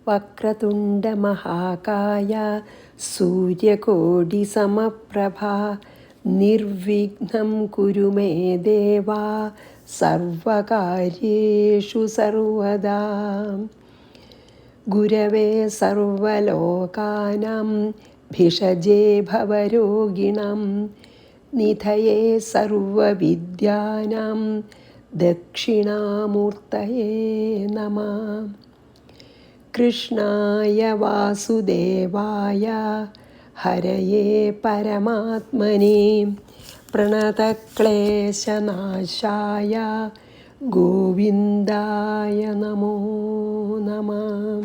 വക്രതുണ്ടമഹാകായ സൂര്യകോടിസമപ്രഭ നിർവിഘ്നം കുരു മേ ദേവ സർവകാര്യേഷു സർവദാ. ഗുരവേ സർവലോകാനാം ഭിഷജേ ഭവരോഗിണാം നിധയേ സർവവിദ്യാനാം ദക്ഷിണാമൂർത്തയേ നമഃ. കൃഷ്ണായ വാസുദേവായ ഹരയേ പരമാത്മനേ പ്രണതക്ലേശനാശായ ഗോവിന്ദായ നമോ നമഃ.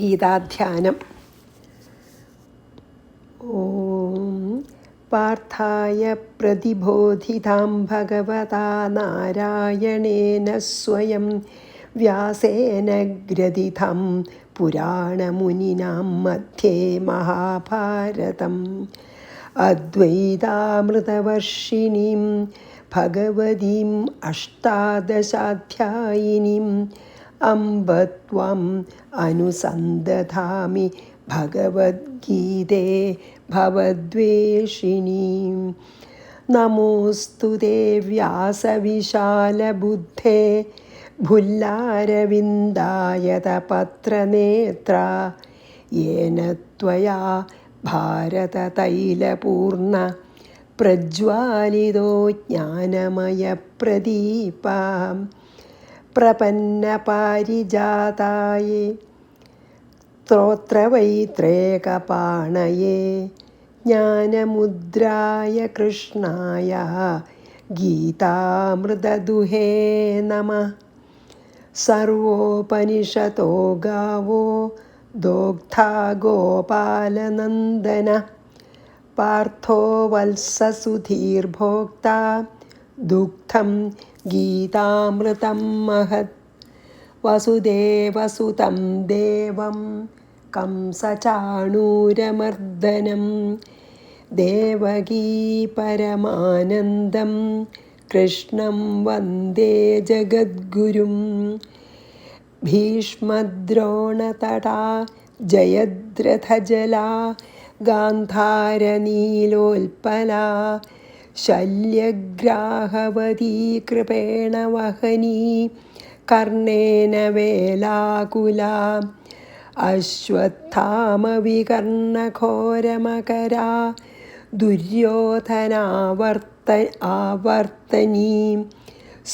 ഗീതാധ്യാനം. ഓം പാർത്ഥായ പ്രതിബോധിതാം ഭഗവതാ നാരായണേന സ്വയം വ്യാസേന ഗ്രഥിതം പുരാണമുനിനാം മധ്യേ മഹാഭാരതം. അദ്വൈതാമൃതവർഷിണീം ഭഗവതീം അഷ്ടാദശാധ്യായിനീം അംബ ത്വം അനുസന്ദധാമി ഭഗവദ്ഗീതേ ഭവദ്വേഷിണീം. നമോസ്തുതേ വ്യാസവിശാലബുദ്ധേ ഭുല്ലാരവിന്ദായതപത്രനേത്ര യേന ത്വയാ ഭാരതതൈലപൂർണ പ്രജ്വാലിതോ ജ്ഞാനമയപ്രദീപ. പ്രപന്നപാരിജാതായേ സ്തോത്രവൈത്രേകപാണയേ ജ്ഞാനമുദ്രായ കൃഷ്ണായ ഗീതാമൃതദുഹേ നമഃ. സർവോപനിഷത്തോ ഗാവോ ദോഗ്ധാ ഗോപാലനന്ദന പാർത്ഥോ വത്സസുധീർഭോക്താ ദുഗ്ധം ഗീതാമൃതം മഹത്. വസുദേവസുതം ദേവം കംസചാണൂരമർദ്ദനം ദേവകീ പരമാനന്ദം കൃഷ്ണം വന്ദേ ജഗദ്ഗുരും. ഭീഷ്മദ്രോണതടാ ജയദ്രഥജലാ ഗാന്ധാരനീലോൽപലാ ശല്യഗ്രാഹവതീ കൃപേണ വഹനീ കർണേന വേലാകുലാ. അശ്വത്ഥാമവികർണഘോരമകരാ ദുര്യോധനാവർത്തനീം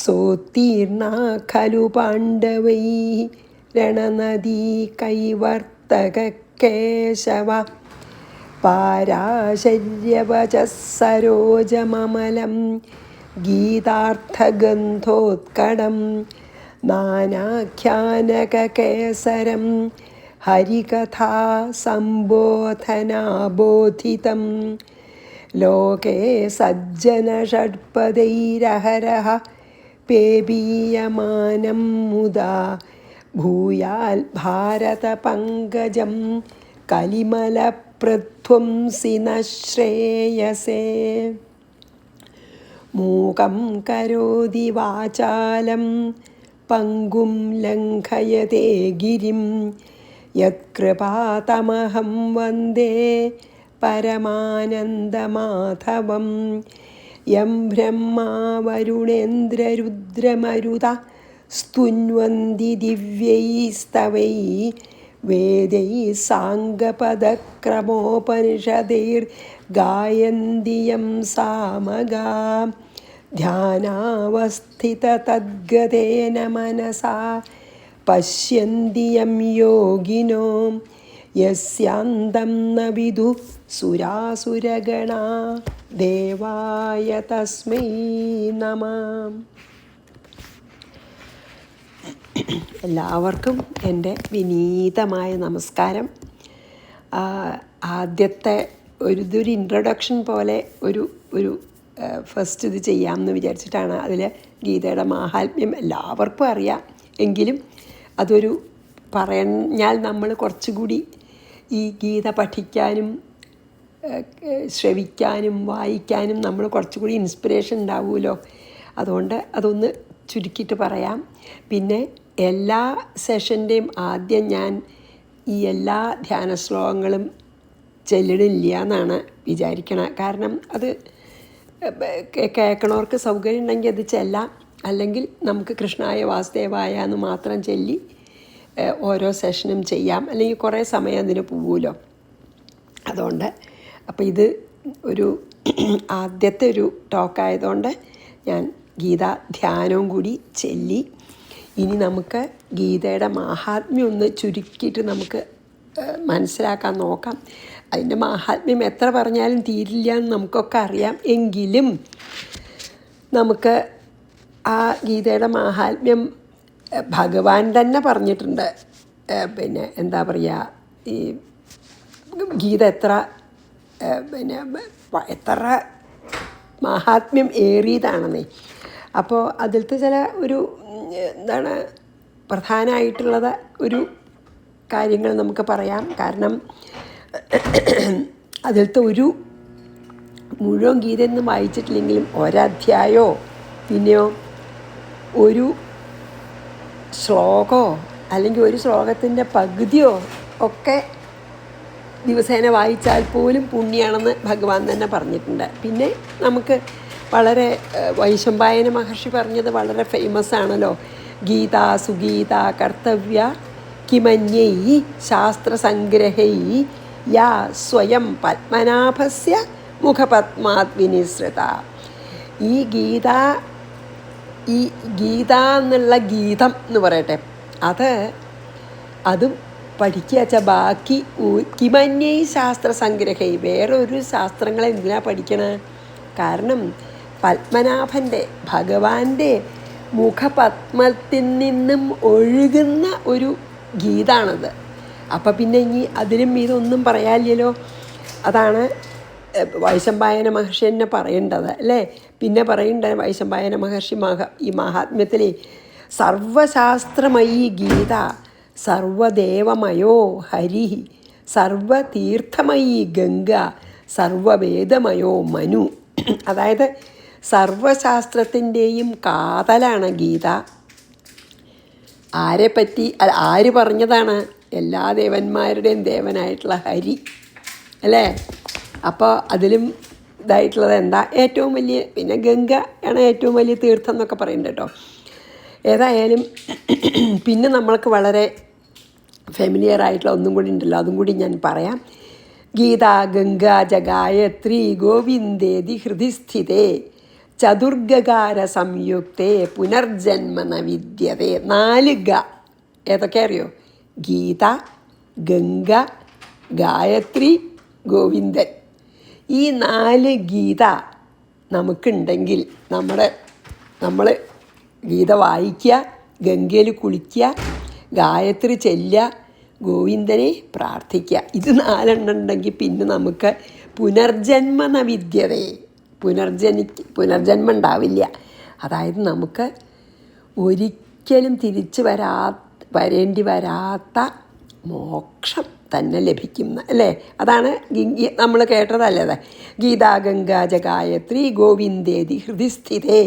സോത്തീർണാ ഖലു പാണ്ഡവൈഃ രണനദീ കൈവർത്തക കേശവ. പാരാശര്യവചഃ സരോജമമലം ഗീതാർത്ഥഗന്ധോത്കടം നാനാഖ്യാനകകേസരം ഹരികഥാ സംബോധനാബോധിതം. ലോകേ സജ്ജനഷഡ്പദൈരഹരഃ പേബീയമാനം മുദാ ഭൂയാൽ ഭാരതപങ്കജം കലിമലപ്രധ്വംസി ന ശ്രേയസേ. മൂകം കരോതി വാചാലം പങ്കും ലംഘയതേ ഗിരിം യത്കൃപാതമഹം വന്ദേ പരമാനന്ദമാധവം. യം ബ്രഹ്മാ വരുണേന്ദ്രരുദ്രമരുത സ്തുന്വന്തി ദിവ്യൈസ്തവൈः വേദൈः സാംഗപദക്രമോപനിഷदैर्ഗായन्ति യം സാമഗാ. ധ്യാനാവസ്ഥിതതദ്ഗതേന മനസാ പശ്യന്തി യം യോഗിനോ യസ്യാന്തം ന വിദുഃ സുരാസുരഗണാ. ദേവായ തസ്മൈ നമഃ. എല്ലാവർക്കും എൻ്റെ വിനീതമായ നമസ്കാരം. ആദ്യത്തെ ഇതൊരു ഇൻട്രൊഡക്ഷൻ പോലെ ഒരു ഫസ്റ്റ് ഇത് ചെയ്യാമെന്ന് വിചാരിച്ചിട്ടാണ്. അതിൽ ഗീതയുടെ മാഹാത്മ്യം എല്ലാവർക്കും അറിയാം, എങ്കിലും അതൊരു പറഞ്ഞാൽ നമ്മൾ കുറച്ചുകൂടി ഈ ഗീത പഠിക്കാനും ശ്രവിക്കാനും വായിക്കാനും നമ്മൾ കുറച്ചുകൂടി ഇൻസ്പിറേഷൻ ഉണ്ടാവുമല്ലോ. അതുകൊണ്ട് അതൊന്ന് ചുരുക്കിയിട്ട് പറയാം. പിന്നെ എല്ലാ സെഷൻ്റെയും ആദ്യം ഞാൻ ഈ എല്ലാ ധ്യാന ശ്ലോകങ്ങളും ചെല്ലണില്ല എന്നാണ് വിചാരിക്കണത്. കാരണം അത് കേൾക്കണവർക്ക് സൗകര്യം ഉണ്ടെങ്കിൽ അത് ചെല്ലാം, അല്ലെങ്കിൽ നമുക്ക് കൃഷ്ണായ വാസുദേവായ എന്ന് മാത്രം ചൊല്ലി ഓരോ സെഷനും ചെയ്യാം, അല്ലെങ്കിൽ കുറേ സമയം അതിന് പോവുമല്ലോ. അതുകൊണ്ട് അപ്പോൾ ഇത് ഒരു ആദ്യത്തെ ഒരു ടോക്കായതുകൊണ്ട് ഞാൻ ഗീതാ ധ്യാനവും കൂടി ചൊല്ലി. ഇനി നമുക്ക് ഗീതയുടെ മാഹാത്മ്യം ഒന്ന് ചുരുക്കിയിട്ട് നമുക്ക് മനസ്സിലാക്കാൻ നോക്കാം. അതിൻ്റെ മാഹാത്മ്യം എത്ര പറഞ്ഞാലും തീരില്ല എന്ന് നമുക്കൊക്കെ അറിയാം. എങ്കിലും നമുക്ക് ആ ഗീതയുടെ മാഹാത്മ്യം ഭഗവാൻ തന്നെ പറഞ്ഞിട്ടുണ്ട്. പിന്നെ എന്താ പറയുക, ഈ ഗീത എത്ര മാഹാത്മ്യം ഏറിയതാണെന്നേ. അപ്പോൾ അതിലത്തെ ചില ഒരു എന്താണ് പ്രധാനമായിട്ടുള്ളത് ഒരു കാര്യങ്ങൾ നമുക്ക് പറയാം. കാരണം അതിലത്തെ ഒരു മുഴുവൻ ഗീതയൊന്നും വായിച്ചിട്ടില്ലെങ്കിലും ഒരധ്യായമോ പിന്നെയോ ഒരു ശ്ലോകമോ അല്ലെങ്കിൽ ഒരു ശ്ലോകത്തിൻ്റെ പകുതിയോ ഒക്കെ ദിവസേന വായിച്ചാൽ പോലും പുണ്യാണെന്ന് ഭഗവാൻ തന്നെ പറഞ്ഞിട്ടുണ്ട്. പിന്നെ നമുക്ക് വളരെ വൈശമ്പായന മഹർഷി പറഞ്ഞത് വളരെ ഫേമസ് ആണല്ലോ, ഗീത സുഗീത കർത്തവ്യ കിമന്യൈ ശാസ്ത്രസംഗ്രഹൈ യാ സ്വയം പത്മനാഭസ്യ മുഖപത്മാത് വിനിസൃത. ഈ ഗീത എന്നുള്ള ഗീതം എന്ന് പറയട്ടെ, അതും പഠിക്കുക വെച്ചാൽ ബാക്കി കിമന്യൈ ശാസ്ത്രസംഗ്രഹൈ, വേറൊരു ശാസ്ത്രങ്ങളെ എന്തിനാ പഠിക്കണേ? കാരണം പത്മനാഭൻ്റെ ഭഗവാന്റെ മുഖപത്മത്തിൽ നിന്നും ഒഴുകുന്ന ഒരു ഗീതാണത്. അപ്പം പിന്നെ ഇനി അതിലും ഇതൊന്നും പറയാനില്ലല്ലോ. അതാണ് വൈശമ്പായന മഹർഷി തന്നെ പറയേണ്ടത് അല്ലേ. പിന്നെ പറയേണ്ടത് വൈശമ്പായന മഹർഷി ഈ മഹാത്മ്യത്തിൽ സർവശാസ്ത്രമയീ ഗീത സർവദേവമയോ ഹരി സർവതീർത്ഥമയീ ഗംഗ സർവവേദമയോ മനു. അതായത് സർവശാസ്ത്രത്തിൻ്റെയും കാതലാണ് ഗീത. ആര് പറഞ്ഞതാണ്? എല്ലാ ദേവന്മാരുടെയും ദേവനായിട്ടുള്ള ഹരി അല്ലേ. അപ്പോൾ അതിലും ഇതായിട്ടുള്ളത് എന്താ? ഏറ്റവും വലിയ, പിന്നെ ഗംഗ ആണ് ഏറ്റവും വലിയ തീർത്ഥം എന്നൊക്കെ പറയുന്നുണ്ട് കേട്ടോ. ഏതായാലും പിന്നെ നമ്മൾക്ക് വളരെ ഫെമിലിയർ ആയിട്ടുള്ള ഒന്നും കൂടി ഉണ്ടല്ലോ, അതും കൂടി ഞാൻ പറയാം. ഗീത ഗംഗാ ജഗായത്രി ഗോവിന്ദേതി ഹൃദിസ്ഥിതേ ചതുർഗകാര സംയുക്തേ പുനർജന്മന വിദ്യതേ. 4 ഗ ഏതൊക്കെ അറിയോ? ഗീത, ഗംഗ, ഗായത്രി, ഗോവിന്ദൻ. ഈ 4 ഗീത നമുക്കുണ്ടെങ്കിൽ നമ്മൾ ഗീത വായിക്കുക, ഗംഗയിൽ കുളിക്കുക, ഗായത്രി ചെല്ലുക, ഗോവിന്ദനെ പ്രാർത്ഥിക്കുക. ഇത് 4 ഉണ്ടെങ്കിൽ പിന്നെ നമുക്ക് പുനർജന്മന വിദ്യതേ, പുനർജന്മം ഉണ്ടാവില്ല. അതായത് നമുക്ക് ഒരിക്കലും തിരിച്ചു വരേണ്ടി വരാത്ത മോക്ഷം തന്നെ ലഭിക്കുന്ന അല്ലേ. അതാണ് നമ്മൾ കേട്ടതല്ലേ, ഗീതാ ഗംഗാ ജഗായത്രി ഗോവിന്ദേതി ഹൃദിസ്ഥിതേ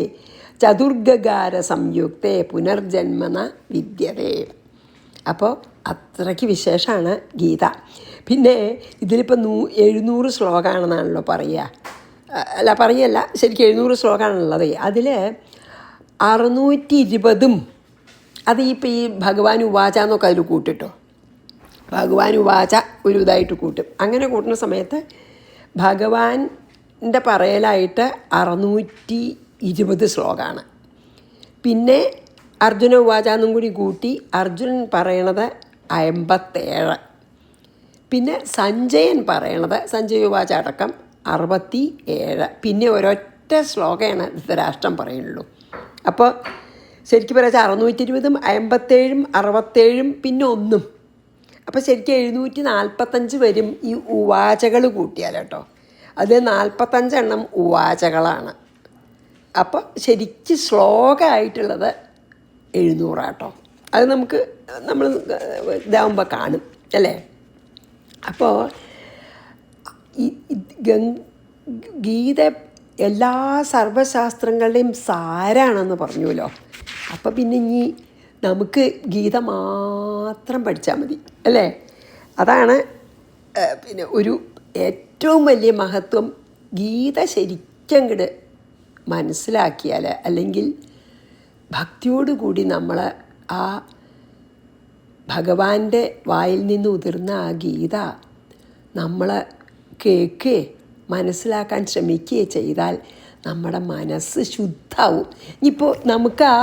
ചതുർഗകാര സംയുക്തേ പുനർജന്മന വിദ്യതേ. അപ്പോൾ അത്രയ്ക്ക് വിശേഷമാണ് ഗീത. പിന്നെ ഇതിലിപ്പോൾ 700 ശ്ലോകമാണെന്നാണല്ലോ പറയല്ല ശരിക്കും 700 ശ്ലോകമാണുള്ളത്. അതിൽ 620 അത് ഇപ്പോൾ ഈ ഭഗവാൻ ഉവാച എന്നൊക്കെ അതിൽ കൂട്ടിട്ടോ. ഭഗവാൻ ഉവാച ഒരു ഇതായിട്ട് കൂട്ടും. അങ്ങനെ കൂട്ടുന്ന സമയത്ത് ഭഗവാൻ്റെ പറയലായിട്ട് 620 ശ്ലോകമാണ്. പിന്നെ അർജുന ഉവാച എന്നും കൂടി കൂട്ടി അർജുനൻ പറയണത് 57. പിന്നെ സഞ്ജയൻ പറയണത് സഞ്ജയ ഉവാച അടക്കം 67. പിന്നെ ഒരൊറ്റ ശ്ലോകമാണ് ധൃതരാഷ്ട്രം പറയുള്ളൂ. അപ്പോൾ ശരിക്കും പറയാച്ചാൽ 620, 57, 67 പിന്നെ 1. അപ്പോൾ ശരിക്കും 745 വരും ഈ ഉവാചകൾ കൂട്ടിയാൽ കേട്ടോ. അത് 45 എണ്ണം ഉവാചകളാണ്. അപ്പോൾ ശരിക്കും ശ്ലോകമായിട്ടുള്ളത് 700 കേട്ടോ. അത് നമ്മൾ ഇതാവുമ്പോൾ കാണും അല്ലേ. അപ്പോൾ ഗീത എല്ലാ സർവശാസ്ത്രങ്ങളുടെയും സാരാണെന്ന് പറഞ്ഞുവല്ലോ. അപ്പോൾ പിന്നെ ഇനി നമുക്ക് ഗീത മാത്രം പഠിച്ചാൽ മതി അല്ലേ? അതാണ് പിന്നെ ഒരു ഏറ്റവും വലിയ മഹത്വം. ഗീത ശരിക്കങ്ങട് മനസ്സിലാക്കിയാൽ, അല്ലെങ്കിൽ ഭക്തിയോടുകൂടി നമ്മൾ ആ ഭഗവാന്റെ വായിൽ നിന്ന് ഉതിർന്ന ആ ഗീത നമ്മൾ കേൾക്കുകയെ മനസ്സിലാക്കാൻ ശ്രമിക്കുകയെ ചെയ്താൽ നമ്മുടെ മനസ്സ് ശുദ്ധാവും. ഇനിയിപ്പോൾ നമുക്ക് ആ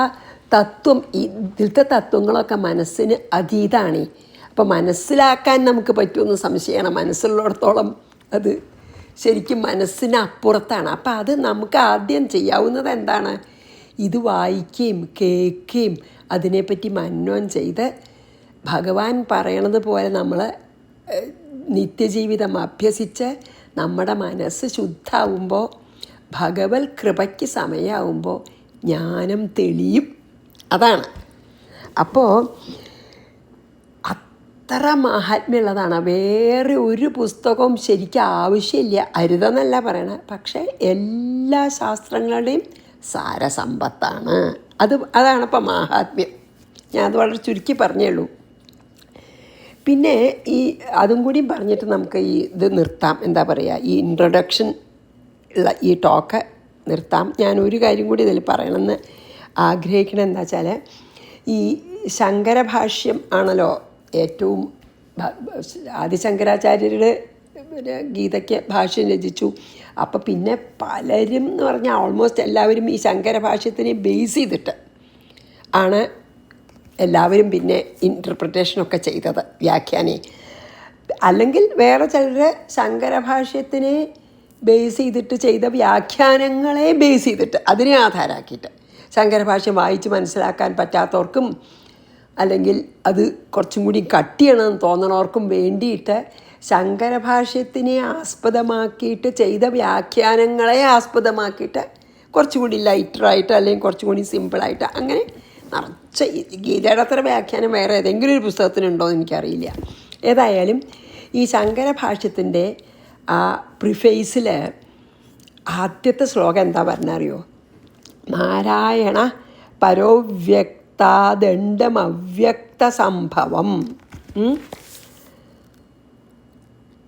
തത്വം, ഇതിലത്തെ തത്വങ്ങളൊക്കെ മനസ്സിന് അതീതമാണ്. അപ്പോൾ മനസ്സിലാക്കാൻ നമുക്ക് പറ്റുമെന്ന് സംശയമാണ്. മനസ്സുള്ളിടത്തോളം അത് ശരിക്കും മനസ്സിന് അപ്പുറത്താണ്. അപ്പം അത് നമുക്ക് ആദ്യം ചെയ്യാവുന്നത് എന്താണ്? ഇത് വായിക്കുകയും കേൾക്കുകയും അതിനെപ്പറ്റി മനനം ചെയ്ത് ഭഗവാൻ പറയണത് പോലെ നമ്മൾ നിത്യജീവിതം അഭ്യസിച്ച് നമ്മുടെ മനസ്സ് ശുദ്ധാവുമ്പോൾ, ഭഗവത് കൃപയ്ക്ക് സമയമാവുമ്പോൾ ജ്ഞാനം തെളിയും. അതാണ്. അപ്പോൾ അത്ര മഹാത്മ്യമുള്ളതാണ്. വേറെ ഒരു പുസ്തകവും ശരിക്കും ആവശ്യമില്ല, അരുതെന്നല്ല പറയണത്. പക്ഷേ എല്ലാ ശാസ്ത്രങ്ങളുടെയും സാരസമ്പത്താണ്. അതാണിപ്പോൾ മഹാത്മ്യം. ഞാനത് വളരെ ചുരുക്കി പറഞ്ഞേ ഉള്ളൂ. പിന്നെ അതും കൂടി പറഞ്ഞിട്ട് നമുക്ക് ഇത് നിർത്താം. എന്താ പറയുക, ഈ ഇൻട്രൊഡക്ഷൻ ഉള്ള ഈ ടോക്ക് നിർത്താം. ഞാനൊരു കാര്യം കൂടി ഇതിൽ പറയണമെന്ന് ആഗ്രഹിക്കണം. എന്താ വെച്ചാൽ, ഈ ശങ്കരഭാഷ്യം ആണല്ലോ ഏറ്റവും, ആദിശങ്കരാചാര്യരുടെ ഗീതയ്ക്ക് ഭാഷ്യം രചിച്ചു. അപ്പം പിന്നെ പലരും എന്ന് പറഞ്ഞാൽ ഓൾമോസ്റ്റ് എല്ലാവരും ഈ ശങ്കരഭാഷ്യത്തിനെ ബേസ് ചെയ്തിട്ട് ആണ് എല്ലാവരും പിന്നെ ഇൻറ്റർപ്രിട്ടേഷനൊക്കെ ചെയ്തത്, വ്യാഖ്യാനം. അല്ലെങ്കിൽ വേറെ ചിലർ ശങ്കരഭാഷ്യത്തിനെ ബേസ് ചെയ്തിട്ട് ചെയ്ത വ്യാഖ്യാനങ്ങളെ ബേസ് ചെയ്തിട്ട് അതിനെ ആധാരമാക്കിയിട്ട് ശങ്കരഭാഷ്യം വായിച്ച് മനസ്സിലാക്കാൻ പറ്റാത്തവർക്കും, അല്ലെങ്കിൽ അത് കുറച്ചും കൂടി കട്ടിയാണെന്ന് തോന്നണവർക്കും വേണ്ടിയിട്ട് ശങ്കരഭാഷ്യത്തിനെ ആസ്പദമാക്കിയിട്ട് ചെയ്ത വ്യാഖ്യാനങ്ങളെ ആസ്പദമാക്കിയിട്ട് കുറച്ചുകൂടി ലൈറ്ററായിട്ട്, അല്ലെങ്കിൽ കുറച്ചുകൂടി സിമ്പിളായിട്ട്, അങ്ങനെ നിറച്ച ഗീതയുടെ അത്ര വ്യാഖ്യാനം വേറെ ഏതെങ്കിലും ഒരു പുസ്തകത്തിനുണ്ടോ എന്ന് എനിക്കറിയില്ല. ഏതായാലും ഈ ശങ്കരഭാഷ്യത്തിൻ്റെ ആ പ്രിഫേസിൽ ആദ്യത്തെ ശ്ലോകം എന്താ പറഞ്ഞറിയോ? നാരായണ പരോവ്യക്താദണ്ഡമവ്യക്ത സംഭവം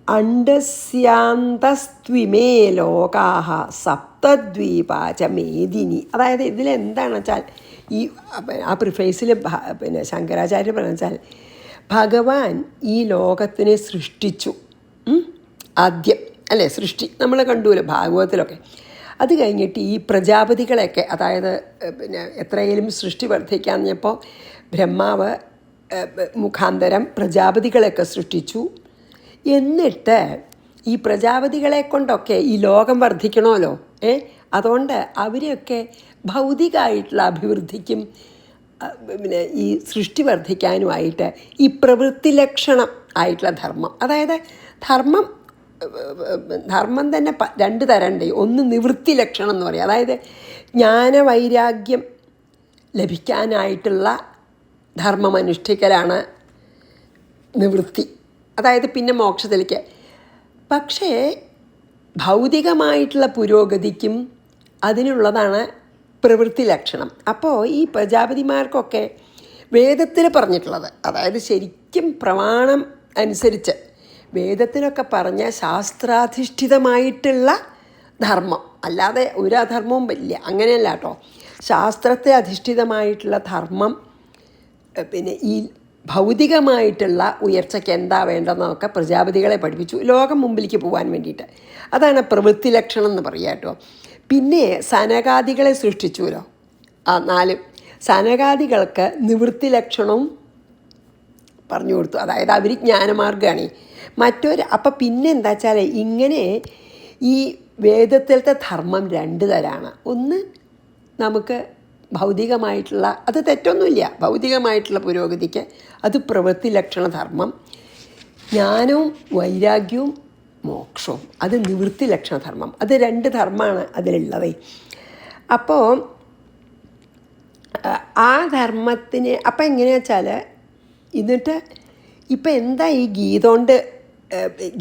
അണ്ടസ്യാന്തസ്ത്വിമേ ലോകാഹ സപ്തദ്വീപാച മേദിനി. അതായത് ഇതിലെന്താണെന്ന് വെച്ചാൽ, ഈ ആ പ്രിഫേസിൽ പിന്നെ ശങ്കരാചാര്യ പറഞ്ഞു വെച്ചാൽ, ഭഗവാൻ ഈ ലോകത്തിനെ സൃഷ്ടിച്ചു ആദ്യം, അല്ലേ? സൃഷ്ടി നമ്മൾ കണ്ടുല്ലോ ഭാഗവതത്തിലൊക്കെ. അത് കഴിഞ്ഞിട്ട് ഈ പ്രജാപതികളെയൊക്കെ, അതായത് പിന്നെ എത്രയും സൃഷ്ടി വർദ്ധിക്കാൻ പറഞ്ഞപ്പോൾ ബ്രഹ്മാവ് മുഖാന്തരം പ്രജാപതികളെയൊക്കെ സൃഷ്ടിച്ചു. എന്നിട്ട് ഈ പ്രജാപതികളെ കൊണ്ടൊക്കെ ഈ ലോകം വർദ്ധിക്കണമല്ലോ. അതുകൊണ്ട് അവരെയൊക്കെ ഭൗതികമായിട്ടുള്ള അഭിവൃദ്ധിക്കും പിന്നെ ഈ സൃഷ്ടി വർദ്ധിക്കാനുമായിട്ട് ഈ പ്രവൃത്തി ലക്ഷണം ആയിട്ടുള്ള ധർമ്മം, അതായത് ധർമ്മം തന്നെ രണ്ട് തരമുണ്ട്. ഒന്ന് നിവൃത്തി ലക്ഷണം എന്ന് പറയും, അതായത് ജ്ഞാനവൈരാഗ്യം ലഭിക്കാനായിട്ടുള്ള ധർമ്മം അനുഷ്ഠിക്കലാണ് നിവൃത്തി, അതായത് പിന്നെ മോക്ഷത്തിലേക്ക്. പക്ഷേ ഭൗതികമായിട്ടുള്ള പുരോഗതിക്കും അതിനുള്ളതാണ് പ്രവൃത്തി ലക്ഷണം. അപ്പോൾ ഈ പ്രജാപതിമാർക്കൊക്കെ വേദത്തിൽ പറഞ്ഞിട്ടുള്ളത്, അതായത് ശരിക്കും പ്രമാണം അനുസരിച്ച് വേദത്തിലൊക്കെ പറഞ്ഞ ശാസ്ത്രാധിഷ്ഠിതമായിട്ടുള്ള ധർമ്മം, അല്ലാതെ ഒരു അധർമ്മവും ഇല്ല, അങ്ങനെയല്ല കേട്ടോ. ശാസ്ത്രത്തെ അധിഷ്ഠിതമായിട്ടുള്ള ധർമ്മം പിന്നെ ഈ ഭൗതികമായിട്ടുള്ള ഉയർച്ചയ്ക്ക് എന്താ വേണ്ടതെന്നൊക്കെ പ്രജാപതികളെ പഠിപ്പിച്ചു, ലോകം മുമ്പിലേക്ക് പോകാൻ വേണ്ടിയിട്ട്. അതാണ് പ്രവൃത്തി ലക്ഷണം എന്ന് പറയുക കേട്ടോ. പിന്നെ സനകാദികളെ സൃഷ്ടിച്ചുവല്ലോ, ആ 4 സനകാദികൾക്ക് നിവൃത്തി ലക്ഷണവും പറഞ്ഞു കൊടുത്തു, അതായത് അവർ ജ്ഞാനമാർഗ്ഗമാണ്. അപ്പം പിന്നെ എന്താ വെച്ചാൽ, ഇങ്ങനെ ഈ വേദത്തിലത്തെ ധർമ്മം 2 തരമാണ്. ഒന്ന് നമുക്ക് ഭൗതികമായിട്ടുള്ള, അത് തെറ്റൊന്നുമില്ല, ഭൗതികമായിട്ടുള്ള പുരോഗതിക്ക് അത് പ്രവൃത്തി ലക്ഷണ ധർമ്മം. ജ്ഞാനവും വൈരാഗ്യവും മോക്ഷവും അത് നിവൃത്തി ലക്ഷണധർമ്മം. അത് 2 ധർമ്മമാണ് അതിലുള്ളത്. അപ്പോൾ ആ ധർമ്മത്തിന് അപ്പം എങ്ങനെയാ വെച്ചാൽ, എന്നിട്ട് ഇപ്പം എന്താ ഈ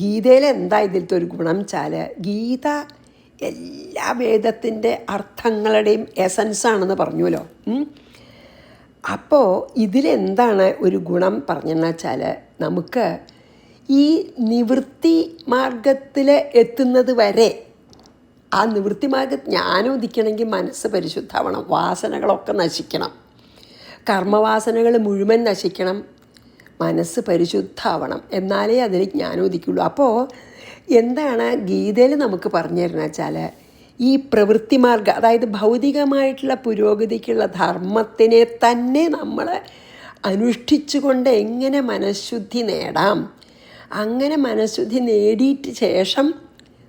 ഗീതയിൽ എന്താ ഇതിലത്തെ ഒരു ഗുണം വെച്ചാൽ, ഗീത എല്ലാ വേദത്തിൻ്റെ അർത്ഥങ്ങളുടെയും എസൻസാണെന്ന് പറഞ്ഞുവല്ലോ. അപ്പോൾ ഇതിലെന്താണ് ഒരു ഗുണം പറഞ്ഞെന്ന് വെച്ചാൽ, നമുക്ക് ഈ നിവൃത്തി മാർഗത്തിൽ എത്തുന്നത് വരെ, ആ നിവൃത്തി മാർഗത്തിൽ ജ്ഞാനം ഉദിക്കണമെങ്കിൽ മനസ്സ് പരിശുദ്ധമാവണം, വാസനകളൊക്കെ നശിക്കണം, കർമ്മവാസനകൾ മുഴുവൻ നശിക്കണം, മനസ്സ് പരിശുദ്ധമാവണം, എന്നാലേ അതിൽ ജ്ഞാനം ഉദിക്കുള്ളൂ. അപ്പോൾ എന്താണ് ഗീതയിൽ നമുക്ക് പറഞ്ഞു തരുന്നത് വെച്ചാൽ, ഈ പ്രവൃത്തി മാർഗം, അതായത് ഭൗതികമായിട്ടുള്ള പുരോഗതിക്കുള്ള ധർമ്മത്തിനെ തന്നെ നമ്മൾ അനുഷ്ഠിച്ചുകൊണ്ട് എങ്ങനെ മനഃശുദ്ധി നേടാം, അങ്ങനെ മനഃശുദ്ധി നേടിയിട്ട് ശേഷം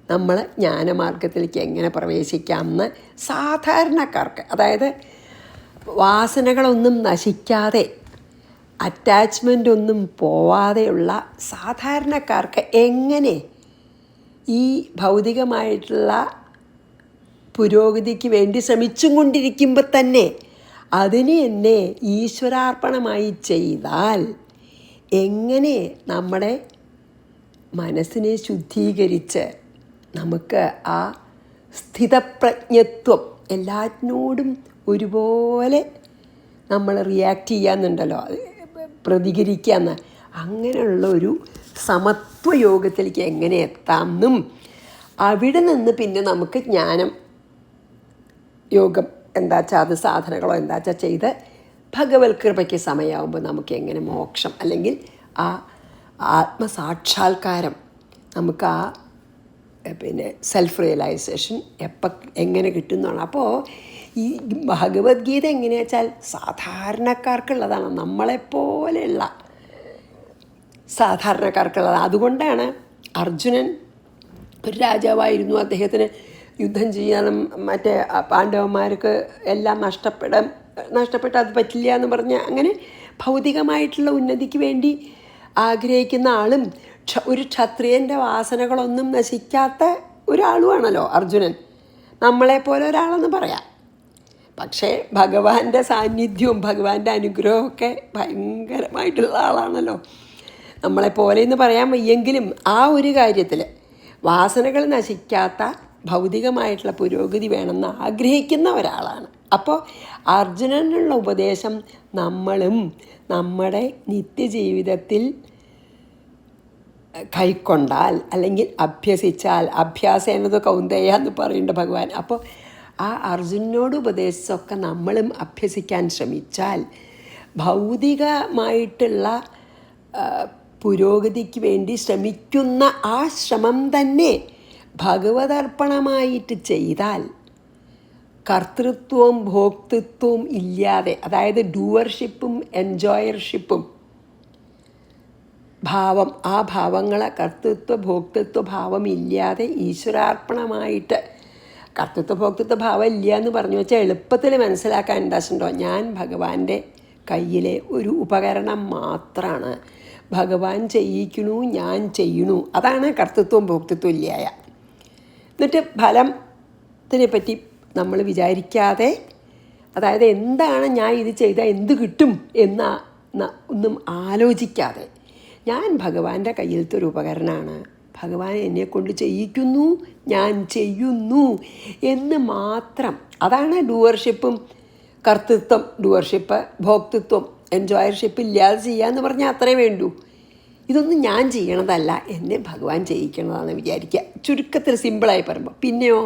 നമ്മൾ ജ്ഞാനമാർഗത്തിലേക്ക് എങ്ങനെ പ്രവേശിക്കാമെന്ന് സാധാരണക്കാർക്ക്, അതായത് വാസനകളൊന്നും നശിക്കാതെ അറ്റാച്ച്മെൻ്റ് ഒന്നും പോവാതെയുള്ള സാധാരണക്കാർക്ക് എങ്ങനെ ഈ ഭൗതികമായിട്ടുള്ള പുരോഗതിക്ക് വേണ്ടി ശ്രമിച്ചും കൊണ്ടിരിക്കുമ്പോൾ തന്നെ അതിനെ എന്നെ ഈശ്വരാർപ്പണമായി ചെയ്താൽ എങ്ങനെ നമ്മുടെ മനസ്സിനെ ശുദ്ധീകരിച്ച് നമുക്ക് ആ സ്ഥിതപ്രജ്ഞത്വം, എല്ലാറ്റിനോടും ഒരുപോലെ നമ്മൾ റിയാക്ട് ചെയ്യാന്നുണ്ടല്ലോ, പ്രതികരിക്കാമെന്ന്, അങ്ങനെയുള്ള ഒരു സമത്വയോഗത്തിലേക്ക് എങ്ങനെ എത്താമെന്നും അവിടെ നിന്ന് പിന്നെ നമുക്ക് ജ്ഞാനം യോഗം എന്താ വെച്ചാൽ അത് സാധനകളോ എന്താ വെച്ചാൽ ചെയ്ത് ഭഗവത് കൃപയ്ക്ക് സമയമാകുമ്പോൾ നമുക്ക് എങ്ങനെ മോക്ഷം അല്ലെങ്കിൽ ആ ആത്മസാക്ഷാത്കാരം, നമുക്ക് ആ പിന്നെ സെൽഫ് റിയലൈസേഷൻ എങ്ങനെ കിട്ടുന്നതാണ്. അപ്പോൾ ഈ ഭഗവത്ഗീത എങ്ങനെയാ വെച്ചാൽ സാധാരണക്കാർക്കുള്ളതാണ്, നമ്മളെപ്പോലെയുള്ള സാധാരണക്കാർക്കുള്ളതാണ്. അതുകൊണ്ടാണ് അർജുനൻ ഒരു രാജാവായിരുന്നു, അദ്ദേഹത്തിന് യുദ്ധം ചെയ്യാനും മറ്റേ പാണ്ഡവന്മാർക്ക് എല്ലാം നഷ്ടപ്പെട്ട് അത് പറ്റില്ല എന്ന് പറഞ്ഞ് അങ്ങനെ ഭൗതികമായിട്ടുള്ള ഉന്നതിക്ക് വേണ്ടി ആഗ്രഹിക്കുന്ന ആളും ഒരു ക്ഷത്രിയൻ്റെ വാസനകളൊന്നും നശിക്കാത്ത ഒരാളുമാണല്ലോ അർജുനൻ, നമ്മളെപ്പോലെ ഒരാളെന്ന് പറയാം. പക്ഷേ ഭഗവാന്റെ സാന്നിധ്യവും ഭഗവാന്റെ അനുഗ്രഹമൊക്കെ ഭയങ്കരമായിട്ടുള്ള ആളാണല്ലോ, നമ്മളെപ്പോലെ എന്ന് പറയാൻ വയ്യെങ്കിലും ആ ഒരു കാര്യത്തിൽ വാസനകൾ നശിക്കാത്ത ഭൗതികമായിട്ടുള്ള പുരോഗതി വേണമെന്ന് ആഗ്രഹിക്കുന്ന ഒരാളാണ്. അപ്പോൾ അർജുനനുള്ള ഉപദേശം നമ്മളും നമ്മുടെ നിത്യജീവിതത്തിൽ കൈക്കൊണ്ടാൽ അല്ലെങ്കിൽ അഭ്യസിച്ചാൽ, അഭ്യാസേനത് കൗന്ദേയ എന്ന് പറയുന്നുണ്ട് ഭഗവാൻ. അപ്പോൾ ആ അർജുനനോട് ഉപദേശമൊക്കെ നമ്മളും അഭ്യസിക്കാൻ ശ്രമിച്ചാൽ ഭൗതികമായിട്ടുള്ള പുരോഗതിക്ക് വേണ്ടി ശ്രമിക്കുന്ന ആ ശ്രമം തന്നെ ഭഗവതർപ്പണമായിട്ട് ചെയ്താൽ കർത്തൃത്വവും ഭോക്തൃത്വവും ഇല്ലാതെ, അതായത് ഡൂവർഷിപ്പും എൻജോയർഷിപ്പും ഭാവം, ആ ഭാവങ്ങളെ കർത്തൃത്വ ഭോക്തൃത്വ ഭാവം ഇല്ലാതെ ഈശ്വരാർപ്പണമായിട്ട്, കർത്തൃത്വ ഭോക്തൃത്വ ഭാവം ഇല്ല എന്ന് പറഞ്ഞു വെച്ചാൽ എളുപ്പത്തിൽ മനസ്സിലാക്കാൻ ഉണ്ടായിട്ടുണ്ടോ, ഞാൻ ഭഗവാന്റെ കയ്യിലെ ഒരു ഉപകരണം മാത്രമാണ്, ഭഗവാൻ ചെയ്യിക്കണു, ഞാൻ ചെയ്യണു, അതാണ് കർത്തൃത്വം ഭോക്തൃത്വം ഇല്ലായ. എന്നിട്ട് ഫലത്തിനെ പറ്റി നമ്മൾ വിചാരിക്കാതെ, അതായത് എന്താണ് ഞാൻ ഇത് ചെയ്താൽ എന്ത് കിട്ടും ഒന്നും ആലോചിക്കാതെ, ഞാൻ ഭഗവാന്റെ കയ്യിലത്തെ ഒരു ഉപകരണമാണ്, ഭഗവാൻ എന്നെക്കൊണ്ട് ചെയ്യിക്കുന്നു, ഞാൻ ചെയ്യുന്നു എന്ന് മാത്രം, അതാണ് ഡൂവർഷിപ്പും കർത്തൃത്വം. ഡൂവർഷിപ്പ് ഭോക്തൃത്വം എൻജോയർഷിപ്പ് ഇല്ലാതെ ചെയ്യാന്ന് പറഞ്ഞാൽ അത്രേ വേണ്ടൂ. ഇതൊന്നും ഞാൻ ചെയ്യണതല്ല, എന്നെ ഭഗവാൻ ചെയ്യിക്കണതാണെന്ന് വിചാരിക്കുക, ചുരുക്കത്തിൽ സിമ്പിളായി പറയുമ്പോൾ. പിന്നെയോ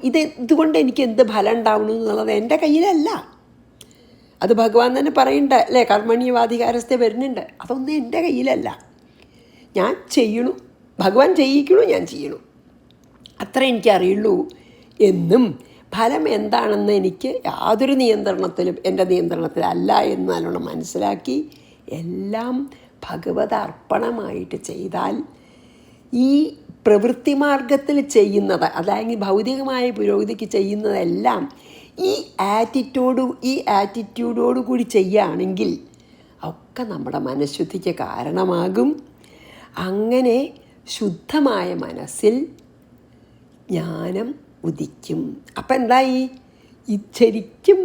ഇതുകൊണ്ട് എനിക്ക് എന്ത് ഫലം ഉണ്ടാവണം എന്നുള്ളത് എൻ്റെ കയ്യിലല്ല, അത് ഭഗവാൻ തന്നെ പറയുന്നുണ്ട് അല്ലേ, കർമ്മണ്യവാധികാരസ്ഥ വരുന്നുണ്ട്, അതൊന്നും എൻ്റെ കയ്യിലല്ല, ഞാൻ ചെയ്യണു, ഭഗവാൻ ചെയ്യിക്കണു, ഞാൻ ചെയ്യണു, അത്ര എനിക്കറിയുള്ളൂ എന്നും ഫലം എന്താണെന്ന് എനിക്ക് യാതൊരു നിയന്ത്രണത്തിലും എൻ്റെ നിയന്ത്രണത്തിലല്ല എന്ന് നല്ലോണം മനസ്സിലാക്കി എല്ലാം ഭഗവത് അർപ്പണമായിട്ട് ചെയ്താൽ ഈ പ്രവൃത്തി മാർഗത്തിൽ ചെയ്യുന്നത്, അതായത് ഭൗതികമായ പുരോഗതിക്ക് ചെയ്യുന്നതെല്ലാം ഈ ആറ്റിറ്റ്യൂഡോടു കൂടി ചെയ്യുകയാണെങ്കിൽ ഒക്കെ നമ്മുടെ മനഃശുദ്ധിക്ക് കാരണമാകും. അങ്ങനെ ശുദ്ധമായ മനസ്സിൽ ജ്ഞാനം ഉദിക്കും. അപ്പം എന്തായി, ശരിക്കും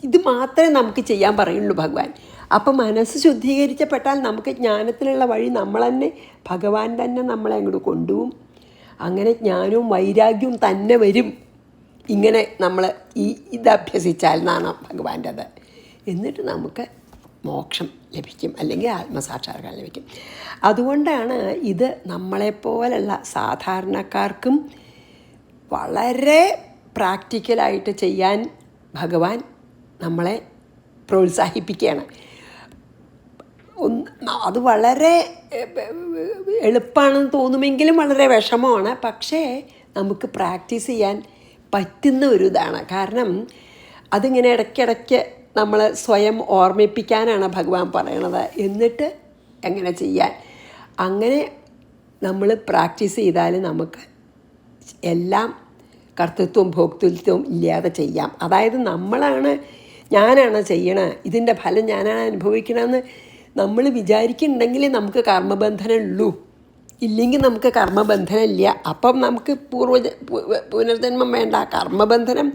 ഇത് മാത്രമേ നമുക്ക് ചെയ്യാൻ പറയുള്ളൂ ഭഗവാൻ. അപ്പം മനസ്സ് ശുദ്ധീകരിക്കപ്പെട്ടാൽ നമുക്ക് ജ്ഞാനത്തിലുള്ള വഴി നമ്മൾ തന്നെ, ഭഗവാൻ തന്നെ നമ്മളെ അങ്ങോട്ട് കൊണ്ടുപോകും. അങ്ങനെ ജ്ഞാനവും വൈരാഗ്യവും തന്നെ വരും. ഇങ്ങനെ നമ്മൾ ഇത് അഭ്യസിച്ചാൽ എന്നാണ് ഭഗവാൻ്റെത്. എന്നിട്ട് നമുക്ക് മോക്ഷം ലഭിക്കും, അല്ലെങ്കിൽ ആത്മസാക്ഷാത്കാരം ലഭിക്കും. അതുകൊണ്ടാണ് ഇത് നമ്മളെപ്പോലുള്ള സാധാരണക്കാർക്കും വളരെ പ്രാക്ടിക്കലായിട്ട് ചെയ്യാൻ ഭഗവാൻ നമ്മളെ പ്രോത്സാഹിപ്പിക്കുകയാണ്. അത് വളരെ എളുപ്പമാണെന്ന് തോന്നുമെങ്കിലും വളരെ വിഷമമാണ്. പക്ഷേ നമുക്ക് പ്രാക്ടീസ് ചെയ്യാൻ പറ്റുന്ന ഒരു ഇതാണ്. കാരണം അതിങ്ങനെ ഇടയ്ക്കിടയ്ക്ക് നമ്മൾ സ്വയം ഓർമ്മിപ്പിക്കാനാണ് ഭഗവാൻ പറയണത്. എന്നിട്ട് എങ്ങനെ ചെയ്യാൻ, അങ്ങനെ നമ്മൾ പ്രാക്ടീസ് ചെയ്താൽ നമുക്ക് എല്ലാം കർത്തൃത്വവും ഭോക്തൃത്വവും ഇല്ലാതെ ചെയ്യാം. അതായത് ഞാനാണ് ചെയ്യണത്, ഇതിൻ്റെ ഫലം ഞാനാണ് അനുഭവിക്കണമെന്ന് നമ്മൾ വിചാരിക്കുന്നുണ്ടെങ്കിൽ നമുക്ക് കർമ്മബന്ധനം ഉള്ളൂ, ഇല്ലെങ്കിൽ നമുക്ക് കർമ്മബന്ധനം ഇല്ല. അപ്പം നമുക്ക് പുനർജന്മം വേണ്ട. കർമ്മബന്ധനം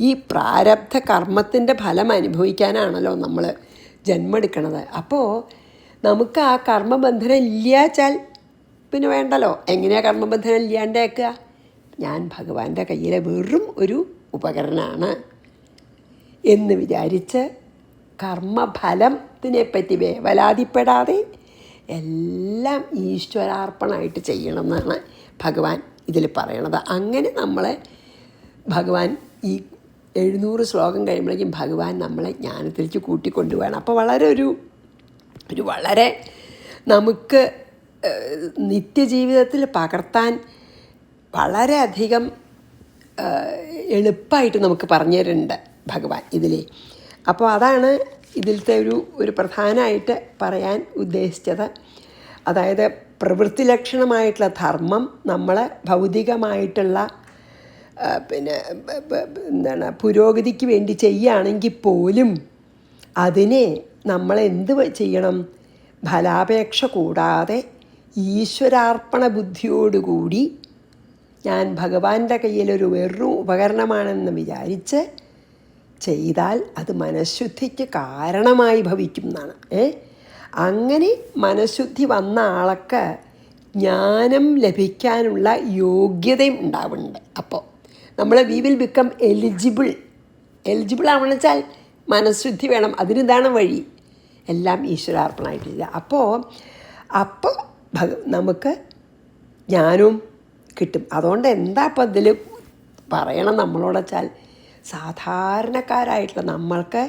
ഈ പ്രാരബ്ധ കർമ്മത്തിൻ്റെ ഫലം അനുഭവിക്കാനാണല്ലോ നമ്മൾ ജന്മം എടുക്കണത്. അപ്പോൾ നമുക്ക് ആ കർമ്മബന്ധനം ഇല്ലാച്ചാൽ പിന്നെ വേണ്ടല്ലോ. എങ്ങനെയാണ് കർമ്മബന്ധനം ഇല്ലാണ്ടാക്കുക? ഞാൻ ഭഗവാന്റെ കയ്യിലെ വെറും ഒരു ഉപകരണമാണ് എന്ന് വിചാരിച്ച് കർമ്മഫലത്തിനെപ്പറ്റി വേവലാതിപ്പെടാതെ എല്ലാം ഈശ്വരാർപ്പണമായിട്ട് ചെയ്യണം എന്നാണ് ഭഗവാൻ ഇതിൽ പറയണത്. അങ്ങനെ നമ്മളെ ഭഗവാൻ ഈ 700 ശ്ലോകം കഴിയുമ്പോഴേക്കും ഭഗവാൻ നമ്മളെ ജ്ഞാനത്തിലേക്ക് കൂട്ടിക്കൊണ്ടുപോകണം. അപ്പോൾ വളരെ നമുക്ക് നിത്യജീവിതത്തിൽ പകർത്താൻ വളരെയധികം എളുപ്പമായിട്ട് നമുക്ക് പറഞ്ഞു തരുന്നുണ്ട് ഭഗവാൻ ഇതിൽ. അപ്പോൾ അതാണ് ഇതിലത്തെ ഒരു പ്രധാനമായിട്ട് പറയാൻ ഉദ്ദേശിച്ചത്. അതായത് പ്രവൃത്തി ലക്ഷണമായിട്ടുള്ള ധർമ്മം നമ്മൾ ഭൗതികമായിട്ടുള്ള പുരോഗതിക്ക് വേണ്ടി ചെയ്യുകയാണെങ്കിൽ പോലും അതിനെ നമ്മൾ എന്ത് ചെയ്യണം? ഫലാപേക്ഷ കൂടാതെ ഈശ്വരാർപ്പണ ബുദ്ധിയോടുകൂടി ഞാൻ ഭഗവാന്റെ കയ്യിലൊരു വെറും ഉപകരണമാണെന്ന് വിചാരിച്ച് ചെയ്താൽ അത് മനഃശുദ്ധിക്ക് കാരണമായി ഭവിക്കും എന്നാണ്. അങ്ങനെ മനഃശുദ്ധി വന്ന ആൾക്ക് ജ്ഞാനം ലഭിക്കാനുള്ള യോഗ്യതയും ഉണ്ടാവുന്നുണ്ട്. അപ്പോൾ നമ്മൾ വി വിൽ ബിക്കം എലിജിബിൾ ആവണമെന്ന് വെച്ചാൽ മനഃശുദ്ധി വേണം. അതിനിതാണ് വഴി. എല്ലാം ഈശ്വരാർപ്പണമായിട്ടില്ല. അപ്പോൾ നമുക്ക് ജ്ഞാനവും കിട്ടും. അതുകൊണ്ട് എന്താ അപ്പം ഇതിൽ പറയണം നമ്മളോട് വെച്ചാൽ, സാധാരണക്കാരായിട്ടുള്ള നമ്മൾക്ക്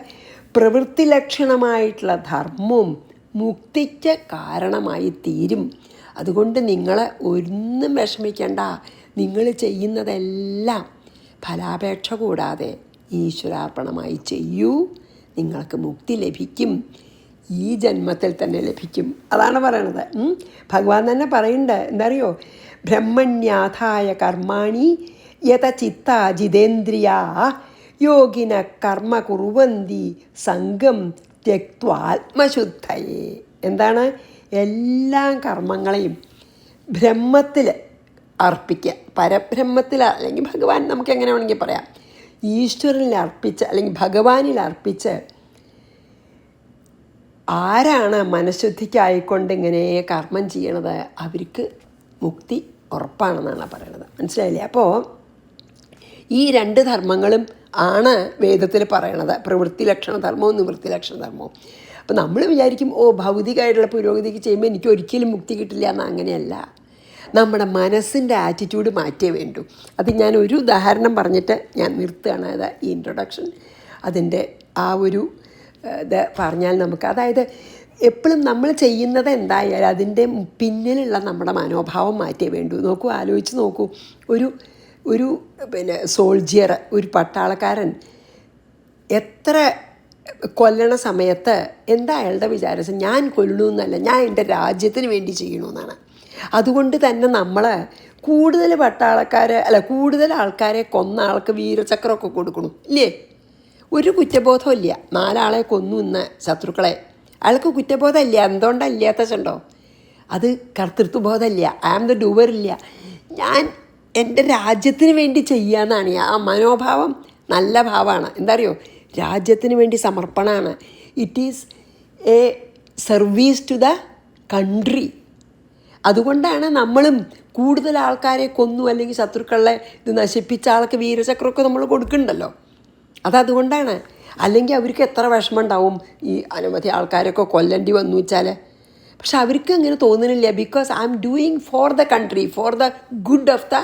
പ്രവൃത്തി ലക്ഷണമായിട്ടുള്ള ധർമ്മവും മുക്തിക്ക് കാരണമായി തീരും. അതുകൊണ്ട് നിങ്ങൾ ഒന്നും വിഷമിക്കേണ്ട. നിങ്ങൾ ചെയ്യുന്നതെല്ലാം ഫലാപേക്ഷ കൂടാതെ ഈശ്വരാർപ്പണമായി ചെയ്യൂ. നിങ്ങൾക്ക് മുക്തി ലഭിക്കും, ഈ ജന്മത്തിൽ തന്നെ ലഭിക്കും. അതാണ് പറയണത്. ഭഗവാൻ തന്നെ പറയുന്നുണ്ട്. എന്താ അറിയോ? ബ്രഹ്മണ്യാഥായ കർമാണി യത ചിത്ത ജിതേന്ദ്രിയാ യോഗിന കർമ്മ കുറുവന്തി സംഘം ത്യക്ത്വാത്മശുദ്ധയേ. എന്താണ്? എല്ലാ കർമ്മങ്ങളെയും ബ്രഹ്മത്തിൽ അർപ്പിക്കുക. പരബ്രഹ്മത്തിൽ, അല്ലെങ്കിൽ ഭഗവാൻ, നമുക്ക് എങ്ങനെ വേണമെങ്കിൽ പറയാം, ഈശ്വരനിൽ അർപ്പിച്ച് അല്ലെങ്കിൽ ഭഗവാനിൽ അർപ്പിച്ച് ആരാണ് മനഃശുദ്ധിക്കായിക്കൊണ്ട് ഇങ്ങനെ കർമ്മം ചെയ്യണത് അവർക്ക് മുക്തി ഉറപ്പാണെന്നാണ് പറയണത്. മനസ്സിലായില്ലേ? അപ്പോൾ ഈ 2 ധർമ്മങ്ങളും ആണ് വേദത്തിൽ പറയണത്. പ്രവൃത്തി ലക്ഷണധർമ്മവും നിവൃത്തി ലക്ഷണധർമ്മവും. അപ്പോൾ നമ്മൾ വിചാരിക്കും ഭൗതികമായിട്ടുള്ള പുരോഗതിക്ക് ചെയ്യുമ്പോൾ എനിക്ക് ഒരിക്കലും മുക്തി കിട്ടില്ല എന്ന്. അങ്ങനെയല്ല. നമ്മുടെ മനസ്സിൻ്റെ ആറ്റിറ്റ്യൂഡ് മാറ്റേ വേണ്ടൂ. അത് ഞാൻ ഒരു ഉദാഹരണം പറഞ്ഞിട്ട് ഞാൻ നിർത്തുകയാണ്. അത് ഈ ഇൻട്രൊഡക്ഷൻ അതിൻ്റെ ആ ഒരു ഇത് പറഞ്ഞാൽ നമുക്ക്, അതായത് എപ്പോഴും നമ്മൾ ചെയ്യുന്നത് എന്തായാലും അതിൻ്റെ പിന്നിലുള്ള നമ്മുടെ മനോഭാവം മാറ്റേ വേണ്ടൂ. നോക്കൂ, ആലോചിച്ച് നോക്കൂ. ഒരു സോൾജിയർ, ഒരു പട്ടാളക്കാരൻ എത്ര കൊല്ലണ സമയത്ത് എന്താ അയാളുടെ വിചാരം? ഞാൻ കൊല്ലണമെന്നല്ല, ഞാൻ എൻ്റെ രാജ്യത്തിന് വേണ്ടി ചെയ്യണമെന്നാണ്. അതുകൊണ്ട് തന്നെ നമ്മൾ കൂടുതൽ കൂടുതൽ ആൾക്കാരെ കൊന്ന ആൾക്ക് വീരചക്രമൊക്കെ കൊടുക്കണം, ഇല്ലേ? ഒരു കുറ്റബോധം ഇല്ല. 4 ആളെ കൊന്നു ഇന്ന് ശത്രുക്കളെ. അയാൾക്ക് കുറ്റബോധം ഇല്ല. എന്തുകൊണ്ടാണ് ഇല്ലാത്തതുണ്ടോ? അത് കർത്തൃത്വബോധമില്ല. ഐ ആം ദ ഡൂവർ ഇല്ല. ഞാൻ എൻ്റെ രാജ്യത്തിന് വേണ്ടി ചെയ്യാന്നാണ്. ആ മനോഭാവം നല്ല ഭാവമാണ്. എന്താ അറിയോ? രാജ്യത്തിന് വേണ്ടി സമർപ്പണമാണ്. It is a service to the country. അതുകൊണ്ടാണ് നമ്മളും കൂടുതൽ ആൾക്കാരെ കൊന്നു അല്ലെങ്കിൽ ശത്രുക്കളെ ഇത് നശിപ്പിച്ച ആൾക്ക് വീരചക്രമൊക്കെ നമ്മൾ കൊടുക്കുന്നുണ്ടല്ലോ. അതതുകൊണ്ടാണ്. അല്ലെങ്കിൽ അവർക്ക് എത്ര വിഷമം ഉണ്ടാവും ഈ അനവധി ആൾക്കാരൊക്കെ കൊല്ലേണ്ടി വന്നു വെച്ചാൽ. പക്ഷെ അവർക്ക് അങ്ങനെ തോന്നുന്നില്ല. Because I am doing for the country, for the good of the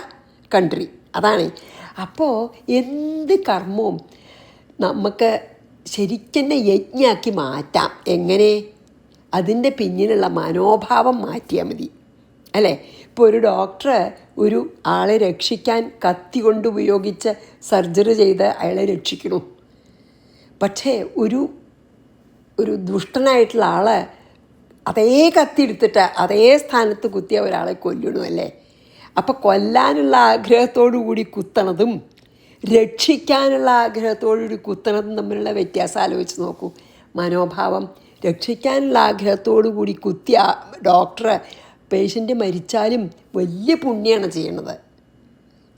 country. അതാണ്. അപ്പോൾ എന്ത് കർമ്മവും നമുക്ക് ശരിക്കും യജ്ഞമാക്കി മാറ്റാം. എങ്ങനെ? അതിൻ്റെ പിന്നിലുള്ള മനോഭാവം മാറ്റിയാൽ മതി, അല്ലേ? ഇപ്പോൾ ഒരു ഡോക്ടർ ഒരു ആളെ രക്ഷിക്കാൻ കത്തി കൊണ്ട് ഉപയോഗിച്ച് സർജറി ചെയ്ത് അയാളെ രക്ഷിക്കണു. പക്ഷേ ഒരു ദുഷ്ടനായിട്ടുള്ള ആൾ അതേ കത്തി എടുത്തിട്ട് അതേ സ്ഥാനത്ത് കുത്തിയ ഒരാളെ കൊല്ലണു, അല്ലേ? അപ്പോൾ കൊല്ലാനുള്ള ആഗ്രഹത്തോടു കൂടി കുത്തണതും രക്ഷിക്കാനുള്ള ആഗ്രഹത്തോടുകൂടി കുത്തണതും തമ്മിലുള്ള വ്യത്യാസം ആലോചിച്ച് നോക്കൂ. മനോഭാവം. രക്ഷിക്കാനുള്ള ആഗ്രഹത്തോടു കൂടി കുത്തിയ ഡോക്ടർ പേഷ്യൻ്റ് മരിച്ചാലും വലിയ പുണ്യമാണ് ചെയ്യണത്.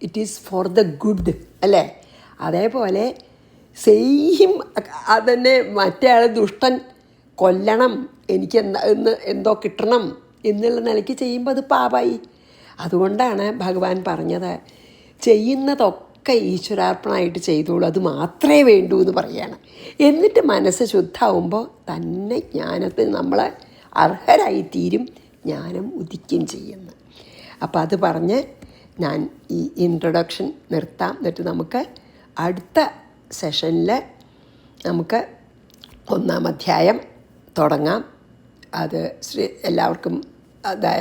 It is for the good, അല്ലേ? അതേപോലെ സെയിം അതന്നെ മറ്റേ ആൾ ദുഷ്ടൻ കൊല്ലണം, എനിക്ക് എന്തോ കിട്ടണം എന്നുള്ള നിലയ്ക്ക് ചെയ്യുമ്പോൾ അത് പാപമായി. അതുകൊണ്ടാണ് ഭഗവാൻ പറഞ്ഞത് ചെയ്യുന്നതൊക്കെ ഈശ്വരാർപ്പണമായിട്ട് ചെയ്തോളൂ, അത് മാത്രമേ വേണ്ടൂ എന്ന് പറയുകയാണ്. എന്നിട്ട് മനസ്സ് ശുദ്ധമാകുമ്പോൾ തന്നെ ജ്ഞാനത്തിന് നമ്മൾ അർഹരായിത്തീരും, ജ്ഞാനം ഉദിക്കുകയും ചെയ്യുന്നു. അപ്പോൾ അത് പറഞ്ഞ് ഞാൻ ഈ ഇൻട്രൊഡക്ഷൻ നിർത്താം. എന്നിട്ട് നമുക്ക് അടുത്ത സെഷനിൽ നമുക്ക് 1-ാം അധ്യായം തുടങ്ങാം. അത് എല്ലാവർക്കും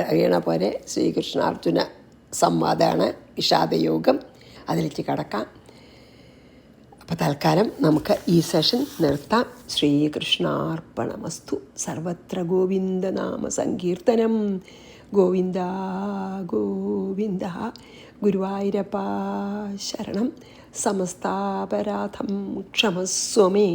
അറിയണ പോലെ ശ്രീകൃഷ്ണാർജുന സംവാദമാണ്, വിഷാദയോഗം. അതിലേക്ക് കടക്കാം. അപ്പോൾ തൽക്കാലം നമുക്ക് ഈ സെഷൻ നിർത്താം. ശ്രീകൃഷ്ണാർപ്പണമസ്തു. സർവത്ര ഗോവിന്ദനാമ സങ്കീർത്തനം. ഗോവിന്ദ ഗോവിന്ദ. ഗുരുവായൂരപ്പാ ശരണം. സമസ്താപരാധം ക്ഷമസ്വമേ.